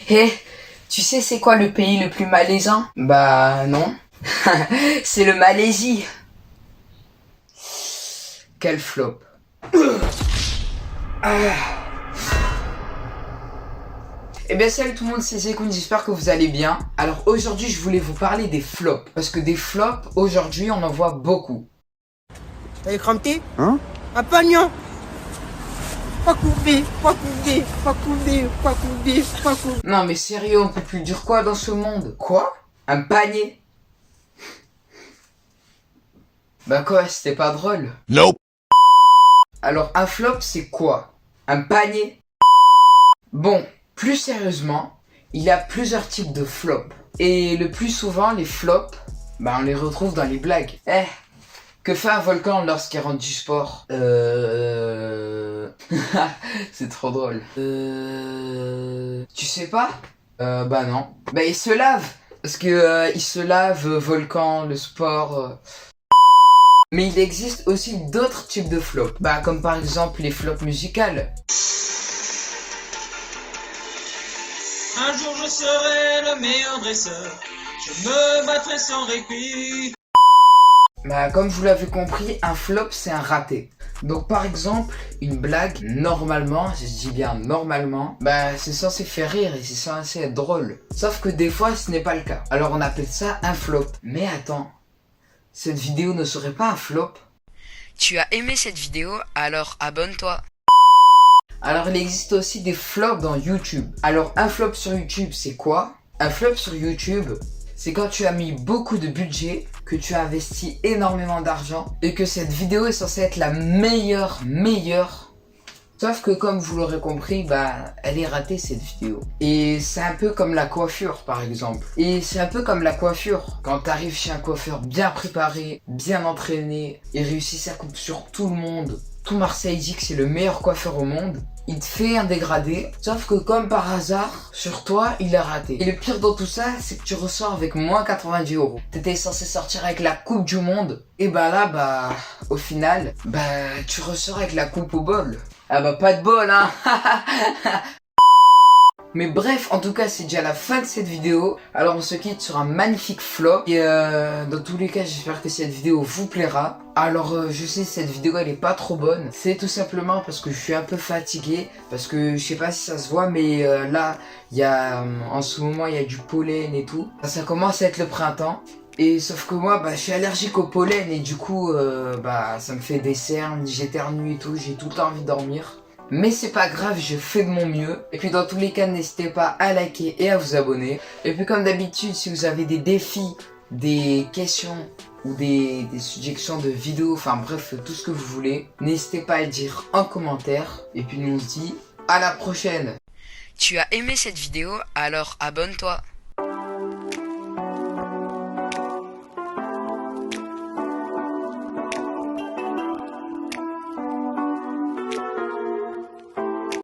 Hé, tu sais c'est quoi le pays le plus malaisant? Bah non. C'est le Malaisie. Quel flop. Eh bien salut tout le monde, c'est Zekun, j'espère que vous allez bien. Alors aujourd'hui je voulais vous parler des flops. Parce que des flops, aujourd'hui on en voit beaucoup. T'as écranté? Hein? Un pagnon! Pas coupé, pas coupé, pas coupé, pas coupé, pas coupé. Non mais sérieux, on peut plus dire quoi dans ce monde? Quoi? Un panier? Bah quoi, c'était pas drôle? Nope. Alors un flop c'est quoi? Un panier? Bon, plus sérieusement, il y a plusieurs types de flops. Et le plus souvent les flops, bah on les retrouve dans les blagues. Que fait un volcan lorsqu'il rentre du sport? C'est trop drôle. Tu sais pas? Bah non. Bah il se lave. Parce que il se lave, volcan, le sport. Mais il existe aussi d'autres types de flops. Bah comme par exemple les flops musicales. Un jour je serai le meilleur dresseur, je me battrai sans répit. Bah comme vous l'avez compris, un flop c'est un raté. Donc par exemple, une blague, normalement, je dis bien normalement, bah c'est censé faire rire et c'est censé être drôle. Sauf que des fois ce n'est pas le cas. Alors on appelle ça un flop. Mais attends, cette vidéo ne serait pas un flop? Tu as aimé cette vidéo, alors abonne-toi. Alors il existe aussi des flops dans YouTube. Alors un flop sur YouTube c'est quoi? Un flop sur YouTube, c'est quand tu as mis beaucoup de budget, que tu as investi énormément d'argent et que cette vidéo est censée être la meilleure. Sauf que comme vous l'aurez compris, bah elle est ratée cette vidéo. Et c'est un peu comme la coiffure par exemple. Et c'est un peu comme la coiffure. Quand t'arrives chez un coiffeur bien préparé, bien entraîné, et réussit sa coupe sur tout le monde, tout Marseille dit que c'est le meilleur coiffeur au monde, il te fait un dégradé, sauf que comme par hasard, sur toi, il est raté. Et le pire dans tout ça, c'est que tu ressors avec moins 90 €. T'étais censé sortir avec la coupe du monde, et bah là, bah, au final, bah, tu ressors avec la coupe au bol. Ah bah pas de bol, hein. Mais bref, en tout cas, c'est déjà la fin de cette vidéo. Alors on se quitte sur un magnifique flop. Et dans tous les cas, j'espère que cette vidéo vous plaira. Alors je sais, cette vidéo elle est pas trop bonne. C'est tout simplement parce que je suis un peu fatigué. Parce que je sais pas si ça se voit, mais là, il y a en ce moment, il y a du pollen et tout. Ça commence à être le printemps. Et sauf que moi, bah, je suis allergique au pollen et du coup, bah, ça me fait des cernes, j'éternue et tout, j'ai tout le temps envie de dormir. Mais c'est pas grave, je fais de mon mieux. Et puis dans tous les cas, n'hésitez pas à liker et à vous abonner. Et puis comme d'habitude, si vous avez des défis, des questions ou des suggestions de vidéos, enfin bref, tout ce que vous voulez, n'hésitez pas à le dire en commentaire. Et puis nous on se dit à la prochaine. Tu as aimé cette vidéo, alors abonne-toi.